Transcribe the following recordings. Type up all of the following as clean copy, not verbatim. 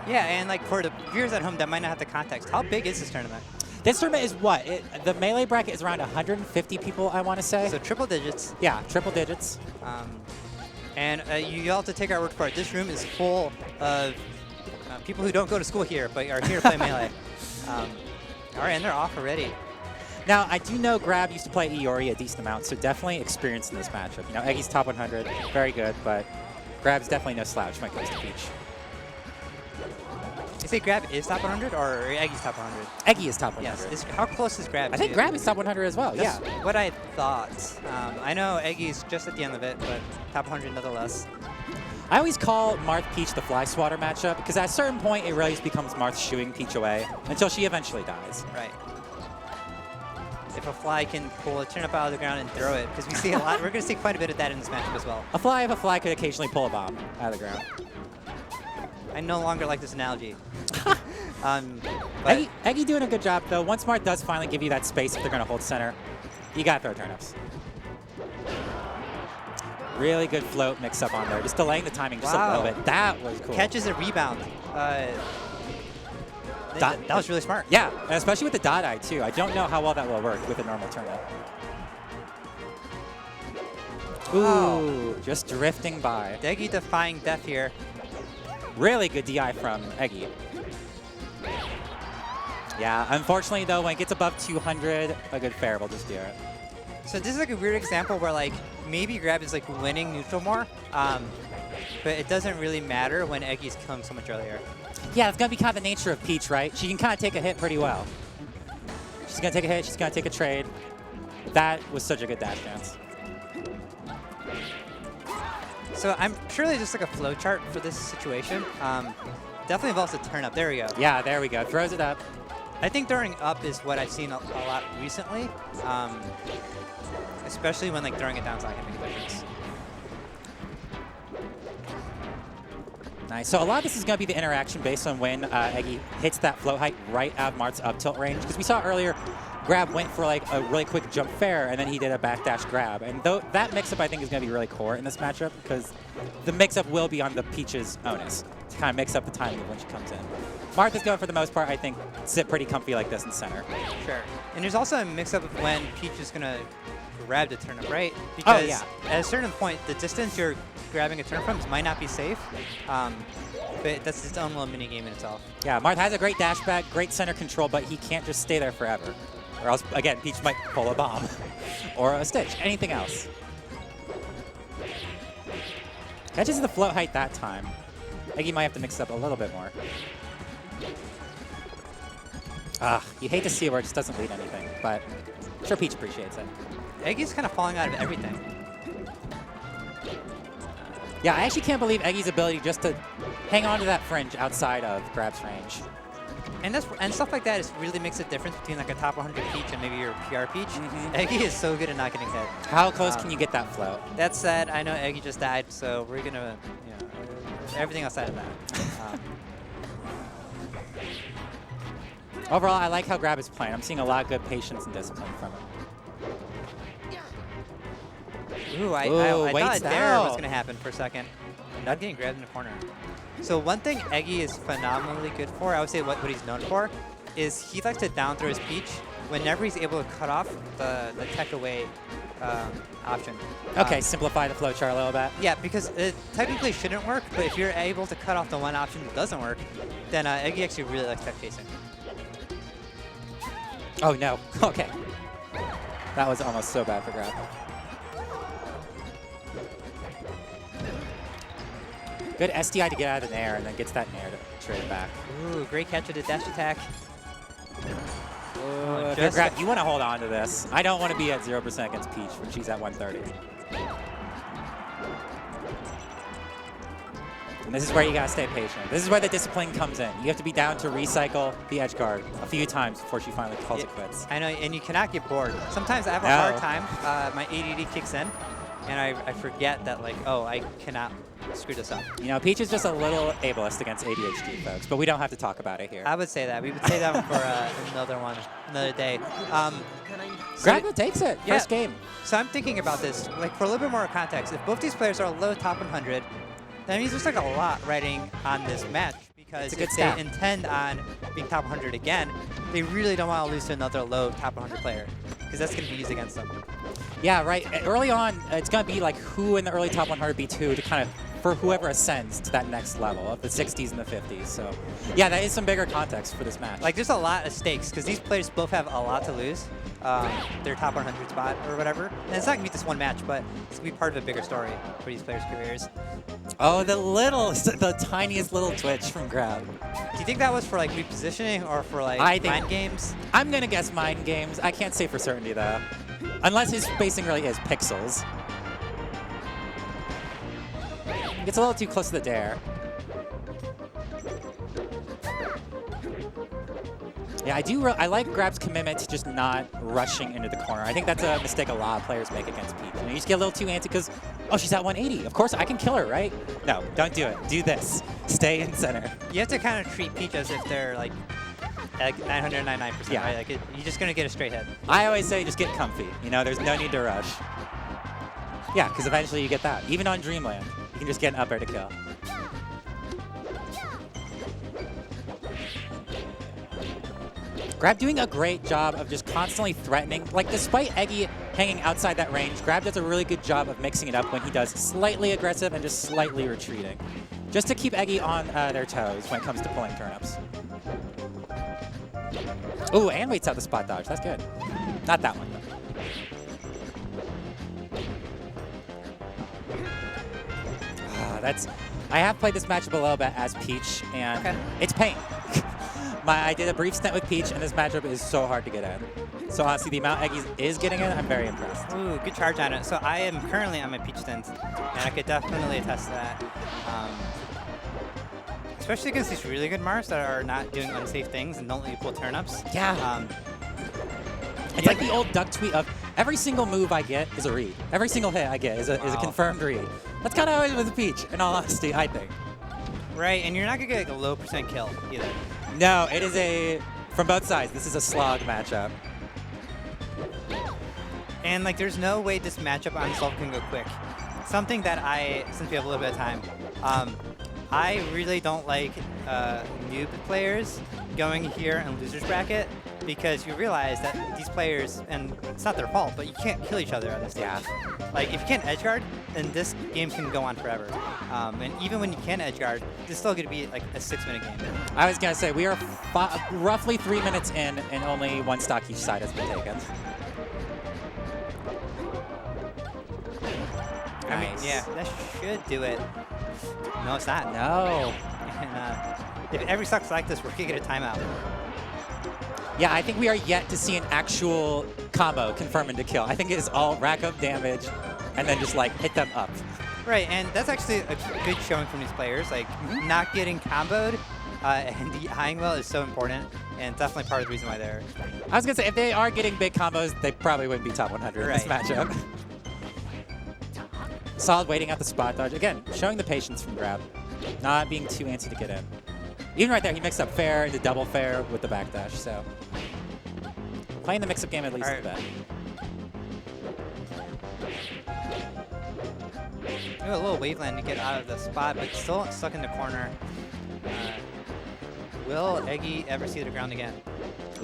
Yeah, and like for the viewers at home that might not have the context, how big is this tournament? This tournament is what? The Melee bracket is around 150 people, I want to say. So triple digits. Yeah, triple digits. And you all have to take our word for it. This room is full of people who don't go to school here, but are here to play Melee. All right, and they're off already. Now, I do know Grab used to play Iori a decent amount, so definitely experienced in this matchup. You know, Eggy's top 100, very good, but Grab's definitely no slouch when it comes to Peach. You say Grab is top 100 or Eggy's top 100? Eggy is top 100. Yes. How close is Grab? I think Grab is top 100 as well, That's yeah. what I thought. I know Eggy's just at the end of it, but top 100 nonetheless. I always call Marth Peach the fly swatter matchup because at a certain point it really just becomes Marth shooing Peach away until she eventually dies. Right. If a fly can pull a turnip out of the ground and throw it, because we see a lot, we're going to see quite a bit of that in this matchup as well. A fly could occasionally pull a bomb out of the ground. I no longer like this analogy. Eggy doing a good job though. Once Marth does finally give you that space if they're going to hold center, you got to throw turnips. Really good float mix up on there, just delaying the timing just a little bit. That was cool. Catches a rebound. That was really smart. Yeah, and especially with the dot eye too. I don't know how well that will work with a normal turnip. Ooh, just drifting by. Eggy defying death here. Really good DI from Eggy. Yeah, unfortunately though, when it gets above 200, a good fair will just do it. So this is like a weird example where like maybe Grab is like winning neutral more, but it doesn't really matter when Eggy's come so much earlier. Yeah, it's going to be kind of the nature of Peach, right? She can kind of take a hit pretty well. She's going to take a hit, she's going to take a trade. That was such a good dash dance. So I'm sure there's just like a flow chart for this situation. Definitely involves a turn up. There we go. Yeah, there we go. Throws it up. I think throwing up is what I've seen a lot recently, especially when like throwing it down so I can make a difference. Nice. So a lot of this is going to be the interaction based on when Eggy hits that float height right out of Marth's up tilt range. Because we saw earlier, Grab went for like a really quick jump fair, and then he did a backdash grab. And that mix-up, I think, is going to be really core in this matchup because the mix-up will be on the Peach's onus to kind of mix up the timing of when she comes in. Marth is going, for the most part, I think, sit pretty comfy like this in center. Sure. And there's also a mix-up of when Peach is going to grab the turnip, right? Because at a certain point, the distance you're grabbing a turnip from might not be safe, but that's its own little mini game in itself. Yeah, Marth has a great dash back, great center control, but he can't just stay there forever. Or else, again, Peach might pull a bomb or a stitch, anything else. Catches the float height that time. Eggy might have to mix it up a little bit more. You hate to see it where it just doesn't lead anything, but I'm sure Peach appreciates it. Eggy's kind of falling out of everything. Yeah, I actually can't believe Eggy's ability just to hang on to that fringe outside of Grab's range. And stuff like that really makes a difference between like a top 100 Peach and maybe your PR Peach. Eggy is so good at not getting hit. How close can you get that float? That said, I know Eggy just died, so we're gonna, everything outside of that. Overall, I like how Grab is playing. I'm seeing a lot of good patience and discipline from him. Ooh, I thought there was going to happen for a second. Not getting grabbed in the corner. So one thing Eggy is phenomenally good for, I would say what he's known for, is he likes to down throw his Peach whenever he's able to cut off the tech away option. Okay, simplify the flowchart a little bit. Yeah, because it technically shouldn't work, but if you're able to cut off the one option that doesn't work, then Eggy actually really likes tech chasing. Oh no, okay. That was almost so bad for Grab. Good SDI to get out of the nair, and then gets that nair to trade it back. Ooh, great catch with the dash attack. Grab, you want to hold on to this. I don't want to be at 0% against Peach when she's at 130. And this is where you got to stay patient. This is where the discipline comes in. You have to be down to recycle the edge guard a few times before she finally calls it quits. I know, and you cannot get bored. Sometimes I have a hard time. My ADD kicks in, and I forget that, like, oh, I cannot screw this up. You know, Peach is just a little ableist against ADHD, folks, but we don't have to talk about it here. I would say that. We would say that one for another day. Grab takes it. Yeah. First game. So I'm thinking about this, like, for a little bit more context. If both these players are low top 100, that means there's like a lot riding on this match because because it's a good if stat. they intend on being top 100 again, they really don't want to lose to another low top 100 player, because that's going to be used against them. Yeah, right. Early on, it's going to be like who in the early top 100 beats who to kind of, for whoever ascends to that next level of the 60s and the 50s. So, yeah, that is some bigger context for this match. Like, there's a lot of stakes, because these players both have a lot to lose. Their top 100 spot or whatever. And it's not going to be this one match, but it's going to be part of a bigger story for these players' careers. Oh, the tiniest little twitch from Grab. Do you think that was for, like, repositioning or for, like, mind games? I'm going to guess mind games. I can't say for certainty, though. Unless his spacing really is pixels. Gets a little too close to the dare. Yeah, I like Grab's commitment to just not rushing into the corner. I think that's a mistake a lot of players make against Peach. You just get a little too antsy because, oh, she's at 180. Of course, I can kill her, right? No, don't do it. Do this. Stay in center. You have to kind of treat Peach as if they're like 999%, yeah. right? Like you're just going to get a straight hit. I always say just get comfy. You know, there's no need to rush. Yeah, because eventually you get that. Even on Dreamland, you can just get an up air to kill. Grab doing a great job of just constantly threatening. Like, despite Eggy hanging outside that range, Grab does a really good job of mixing it up when he does slightly aggressive and just slightly retreating. Just to keep Eggy on their toes when it comes to pulling turnips. Ooh, and waits out the spot dodge. That's good. Not that one, though. I have played this matchup a little bit as Peach, and it's pain. I did a brief stint with Peach, and this matchup is so hard to get in. So honestly, the amount Eggy is getting in, I'm very impressed. Ooh, good charge on it. So I am currently on my Peach stint, and I could definitely attest to that. Especially against these really good Marths that are not doing unsafe things and don't let you pull turnips. Yeah. It's like the old duck tweet of every single move I get is a read. Every single hit I get is a confirmed read. That's kind of how it is with Peach, in all honesty, I think. Right, and you're not going to get like a low % kill either. No, it is from both sides, this is a slog matchup. And like, there's no way this matchup on Solve can go quick. Something that since we have a little bit of time, I really don't like noob players going here in losers bracket, because you realize that these players, and it's not their fault, but you can't kill each other on this stage. Yeah. Like, if you can't edge guard, then this game can go on forever. And even when you can edge guard, it's still going to be like a 6-minute game. I was going to say, we are roughly 3 minutes in, and only one stock each side has been taken. I mean, yeah, that should do it. No, it's not. No. And if every stock's like this, we're going to get a timeout. Yeah, I think we are yet to see an actual combo confirm into kill. I think it is all rack up damage and then just like hit them up. Right, and that's actually a good showing from these players. Like, not getting comboed and eyeing well is so important, and definitely part of the reason why they're... I was going to say, if they are getting big combos, they probably wouldn't be top 100 in this matchup. Solid waiting out the spot dodge. Again, showing the patience from Grab. Not being too antsy to get in. Even right there, he mixed up fair into double fair with the backdash, so... Playing the mix-up game at least a bit. A little waveland to get out of the spot, but still stuck in the corner. Will Eggy ever see the ground again?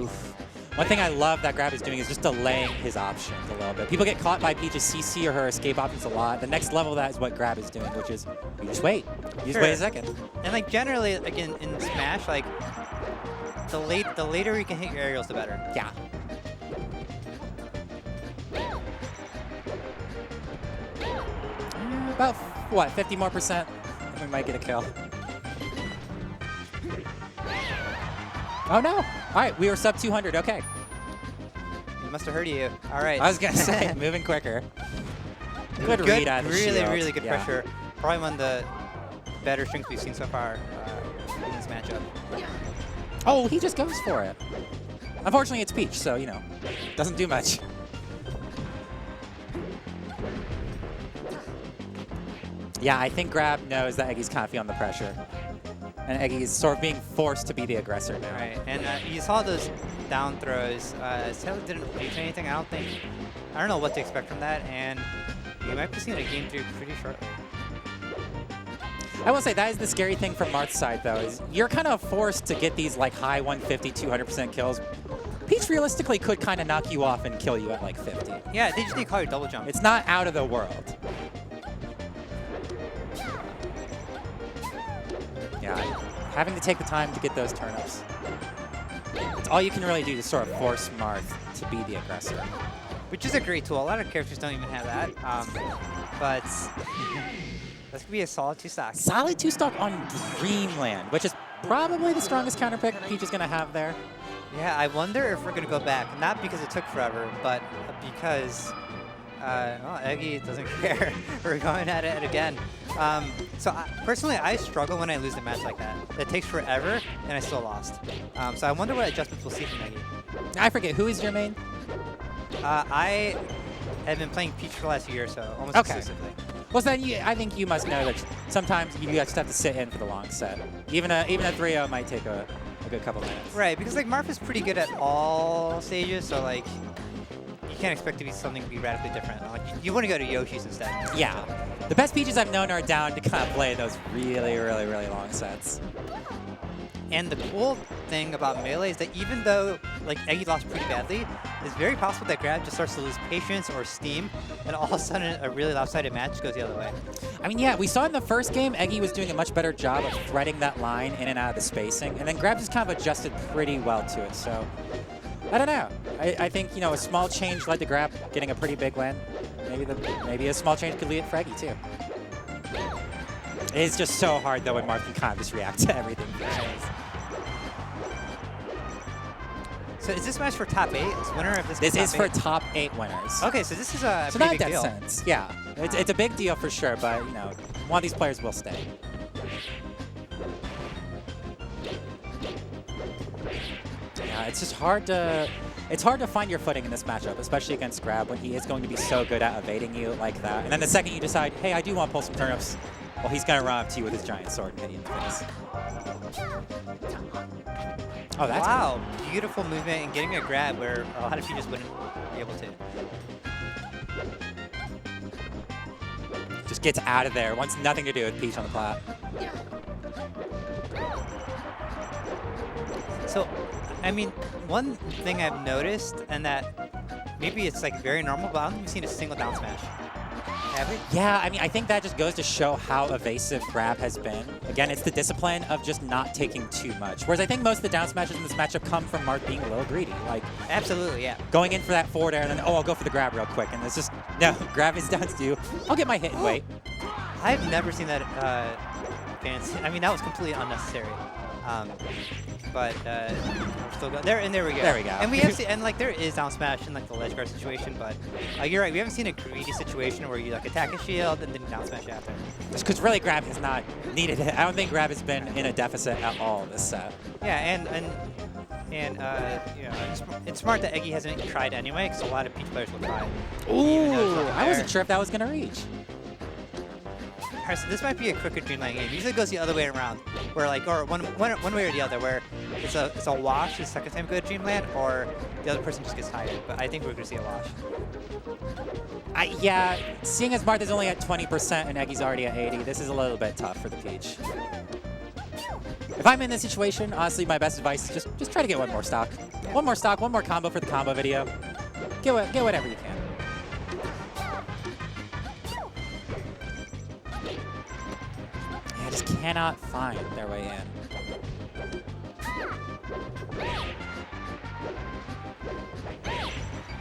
Oof. One thing I love that Grab is doing is just delaying his options a little bit. People get caught by Peach's CC or her escape options a lot. The next level of that is what Grab is doing, which is you just wait. You just wait a second. And like generally, like in Smash, like the later you can hit your aerials, the better. Yeah. About, what, 50% more? We might get a kill. Oh, no. All right, we were sub 200. Okay. It must have hurt you. All right. I was going to say, moving quicker. Good read out of the shield. Really good pressure. Probably one of the better strings we've seen so far in this matchup. Oh, he just goes for it. Unfortunately, it's Peach, so, you know, doesn't do much. Yeah, I think Grab knows that Eggy's kind of feeling the pressure. And Eggy is sort of being forced to be the aggressor now. Right, and you saw those down throws. Sailor didn't do anything, I don't know what to expect from that, and you might be seeing a game 3 pretty shortly. I will say that is the scary thing from Marth's side, though, is you're kind of forced to get these like high 150, 200% kills. Peach realistically could kind of knock you off and kill you at like 50. Yeah, they just need to call your double jump. It's not out of the world. Yeah, having to take the time to get those turnips. It's all you can really do to sort of force Marth to be the aggressor. Which is a great tool. A lot of characters don't even have that. But that's going to be a solid 2-stock. Solid 2-stock on Dreamland, which is probably the strongest counter pick Peach is going to have there. Yeah, I wonder if we're going to go back. Not because it took forever, but because well, Eggy doesn't care. We're going at it again. Personally, I struggle when I lose a match like that. It takes forever, and I still lost. So I wonder what adjustments we'll see from Eggy. I forget, who is your main? I have been playing Peach for the last year or so, almost exclusively. Well, then I think you must know that sometimes you just have to sit in for the long set. Even a 3-0 might take a good couple minutes. Right, because like Marth is pretty good at all stages, so like you can't expect something to be radically different. Like you want to go to Yoshi's instead. Yeah, the best Peaches I've known are down to kind of play those really, really, really long sets. And the cool thing about Melee is that even though like Eggy lost pretty badly, it's very possible that Grab just starts to lose patience or steam, and all of a sudden a really lopsided match goes the other way. I mean, yeah, we saw in the first game, Eggy was doing a much better job of threading that line in and out of the spacing, and then Grab just kind of adjusted pretty well to it. So, I don't know. I think, you know, a small change led to Grab getting a pretty big win. Maybe a small change could lead it for Eggy, too. It is just so hard, though, when Marth can kind of just react to everything. So is this match for top 8? Is winner of this? This is for top 8 winners. Okay, so this is a so pretty not big that deal. sense. Yeah, it's a big deal for sure, but you know, one of these players will stay. Yeah, it's just hard to find your footing in this matchup, especially against Grab when he is going to be so good at evading you like that. And then the second you decide, hey, I do want to pull some turnips, well, he's going to run up to you with his giant sword and hit you in the face. Oh, that's wow, cool. Beautiful movement and getting a grab where a lot of you just wouldn't be able to. Just gets out of there. Wants nothing to do with Peach on the plat. So, I mean, one thing I've noticed, and that maybe it's like very normal, but I don't think we've seen a single down smash. Have we? Yeah, I mean, I think that just goes to show how evasive Grab has been. Again, it's the discipline of just not taking too much. Whereas I think most of the down smashes in this matchup come from Marth being a little greedy. Like, absolutely, yeah. Going in for that forward air and then, oh, I'll go for the grab real quick. And it's just, no, Grab is down to do. I'll get my hit and wait. I've never seen that fancy. I mean, that was completely unnecessary. But we're still going there, and there we go. There we go. And we have seen, and like there is down smash in like the ledge guard situation, but you're right. We haven't seen a greedy situation where you like attack a shield and then down smash after. Just because really Grab has not needed it. I don't think Grab has been in a deficit at all this set. Yeah, and you know, it's smart that Eggy hasn't tried anyway, because a lot of Peach players will try. Ooh, I wasn't sure if that was gonna reach. Alright, so this might be a quicker Dreamland game. Usually it goes the other way around, where like, or one way or the other, where it's a wash the second time go to Dreamland, or the other person just gets tired. But I think we're gonna see a wash. Yeah, seeing as Marth is only at 20% and Eggy's already at 80, this is a little bit tough for the Peach. If I'm in this situation, honestly, my best advice is just try to get one more stock. Yeah. One more stock, one more combo for the combo video. Get whatever you can. Just cannot find their way in.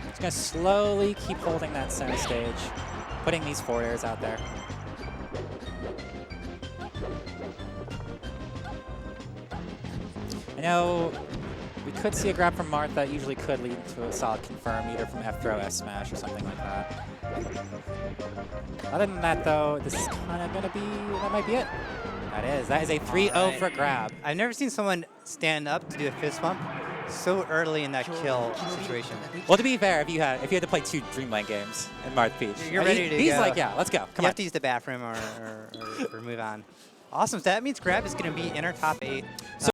Just gonna slowly keep holding that center stage, putting these forward airs out there. I know we could see a grab from Marth that usually could lead to a solid confirm, either from F throw, S smash, or something like that. Other than that, though, this is kind of going to be, that might be it. That is a 3-0 for Grab. I've never seen someone stand up to do a fist bump so early in that kill situation. Well, to be fair, if you had to play 2 Dreamland games in Marth Peach, you're ready to he's go. like, yeah, let's go. Come on. You have to use the bathroom or move on. Awesome. So that means Grab is going to be in our top 8.